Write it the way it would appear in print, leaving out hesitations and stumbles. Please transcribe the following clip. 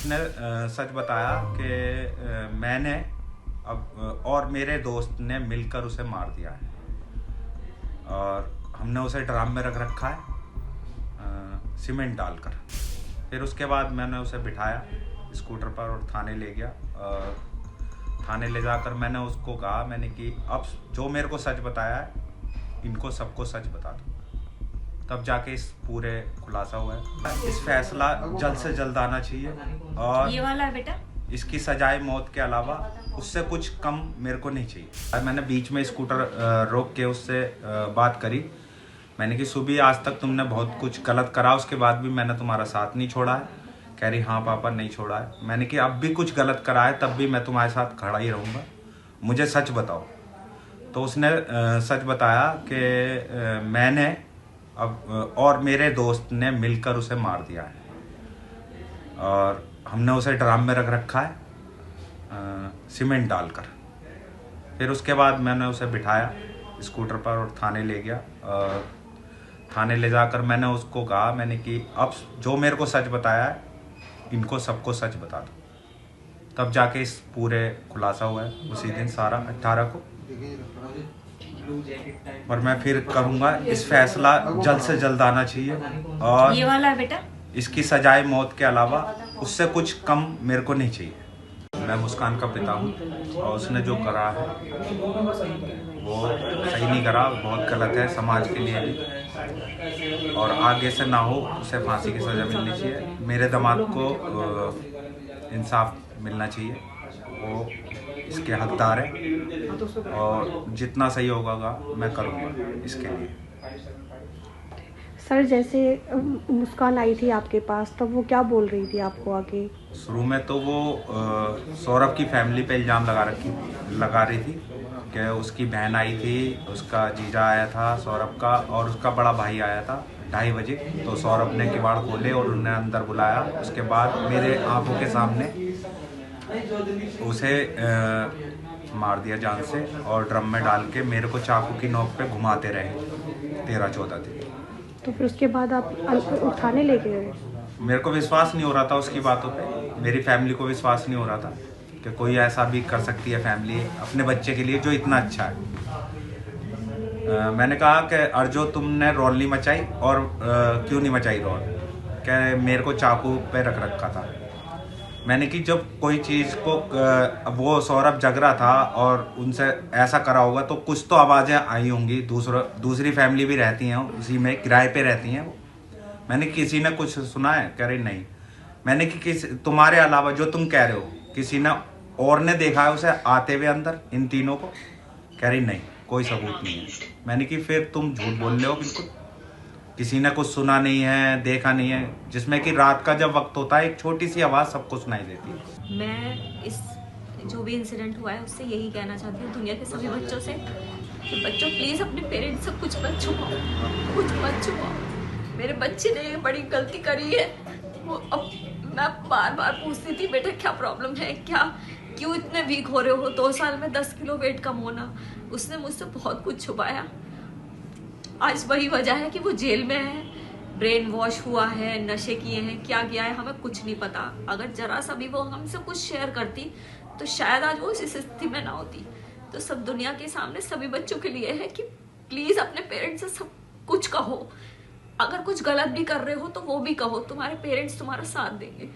उसने सच बताया कि मैंने और मेरे दोस्त ने मिलकर उसे मार दिया है और हमने उसे ड्राम में रख रखा है सीमेंट डालकर। फिर उसके बाद मैंने उसे बिठाया स्कूटर पर और थाने ले गया। और थाने ले जाकर मैंने उसको कहा, मैंने कि अब जो मेरे को सच बताया है इनको सबको सच बता दो। तब जाके इस पूरे खुलासा हुआ है। इस फैसला जल्द से जल्द आना चाहिए और ये वाला है बेटा, इसकी सजाए मौत के अलावा उससे कुछ कम मेरे को नहीं चाहिए। मैंने बीच में स्कूटर रोक के उससे बात करी। मैंने कि सुबह आज तक तुमने बहुत कुछ गलत करा, उसके बाद भी मैंने तुम्हारा साथ नहीं छोड़ा है। कह रही हाँ पापा नहीं छोड़ा है। मैंने कि अब भी कुछ गलत करा है तब भी मैं तुम्हारे साथ खड़ा ही रहूँगा, मुझे सच बताओ। तो उसने सच बताया कि मैंने और मेरे दोस्त ने मिलकर उसे मार दिया है और हमने उसे ड्राम में रख रखा है सीमेंट डालकर। फिर उसके बाद मैंने उसे बिठाया स्कूटर पर और थाने ले गया। और थाने ले जाकर मैंने उसको कहा, मैंने कि अब जो मेरे को सच बताया है इनको सबको सच बता दो। तब जाके इस पूरे खुलासा हुआ है उसी दिन सारा 18 को। और मैं फिर करूँगा, इस फैसला जल्द से जल्द आना चाहिए और ये वाला है बेटा, इसकी सजाए मौत के अलावा उससे कुछ कम मेरे को नहीं चाहिए। मैं मुस्कान का पिता हूँ और उसने जो करा है वो सही नहीं करा, बहुत गलत है समाज के लिए भी। और आगे से ना हो, उसे फांसी की सज़ा मिलनी चाहिए। मेरे दामाद को इंसाफ मिलना चाहिए, वो इसके हकदार है और जितना सही होगा मैं करूँगा इसके लिए। सर, जैसे मुस्कान आई थी आपके पास तब वो क्या बोल रही थी आपको आगे? शुरू में तो वो सौरभ की फैमिली पे इल्ज़ाम लगा रही थी कि उसकी बहन आई थी, उसका जीजा आया था सौरभ का और उसका बड़ा भाई आया था 2:30 बजे। तो सौरभ ने किवाड़ खोले और उन्हें अंदर बुलाया। उसके बाद मेरे आंखों के सामने उसे मार दिया जान से और ड्रम में डाल के मेरे को चाकू की नोक पे घुमाते रहे 13-14 दिन। तो फिर उसके बाद आप थाने लेके गए? मेरे को विश्वास नहीं हो रहा था उसकी बातों पे, मेरी फैमिली को विश्वास नहीं हो रहा था कि कोई ऐसा भी कर सकती है फैमिली अपने बच्चे के लिए जो इतना अच्छा है। मैंने कहा कि अर्जो तुमने रौल नहीं मचाई और क्यों नहीं मचाई रौल? क्या मेरे को चाकू पे रख रखा था। मैंने कि जब कोई चीज़ को वो सौरभ जग रहा था और उनसे ऐसा करा होगा तो कुछ तो आवाज़ें आई होंगी। दूसरी फैमिली भी रहती हैं उसी में, किराए पे रहती हैं वो। मैंने किसी ने कुछ सुना है? कह रही नहीं। मैंने कि तुम्हारे अलावा जो तुम कह रहे हो किसी ने और ने देखा है उसे आते हुए अंदर इन तीनों को? कह रही नहीं, कोई सबूत नहीं है। मैंने कि फिर तुम झूठ बोल रहे हो बिल्कुल, किसी ने कुछ सुना नहीं है, देखा नहीं है, जिसमें कि रात का जब वक्त होता है एक छोटी सी आवाज़ सबको सुनाई देती है। मैं इस जो भी इंसिडेंट हुआ है उससे यही कहना चाहती हूँ दुनिया के सभी बच्चों से कि बच्चों प्लीज़ अपने पेरेंट्स से कुछ मत छुपाओ, कुछ मत छुपाओ। मेरे बच्चे ने बड़ी गलती करी है। वो अब मैं बार बार पूछती थी बेटा क्या प्रॉब्लम है, क्या क्यों इतने वीक हो रहे हो? 2 साल में 10 किलो वेट कम होना। उसने मुझसे बहुत कुछ छुपाया। आज वही वजह है कि वो जेल में है, ब्रेन वॉश हुआ है, नशे किए हैं, क्या किया है हमें कुछ नहीं पता। अगर जरा सा भी वो हमसे कुछ शेयर करती तो शायद आज वो इस स्थिति में ना होती। तो सब दुनिया के सामने सभी बच्चों के लिए है कि प्लीज़ अपने पेरेंट्स से सब कुछ कहो। अगर कुछ गलत भी कर रहे हो तो वो भी कहो, तुम्हारे पेरेंट्स तुम्हारा साथ देंगे।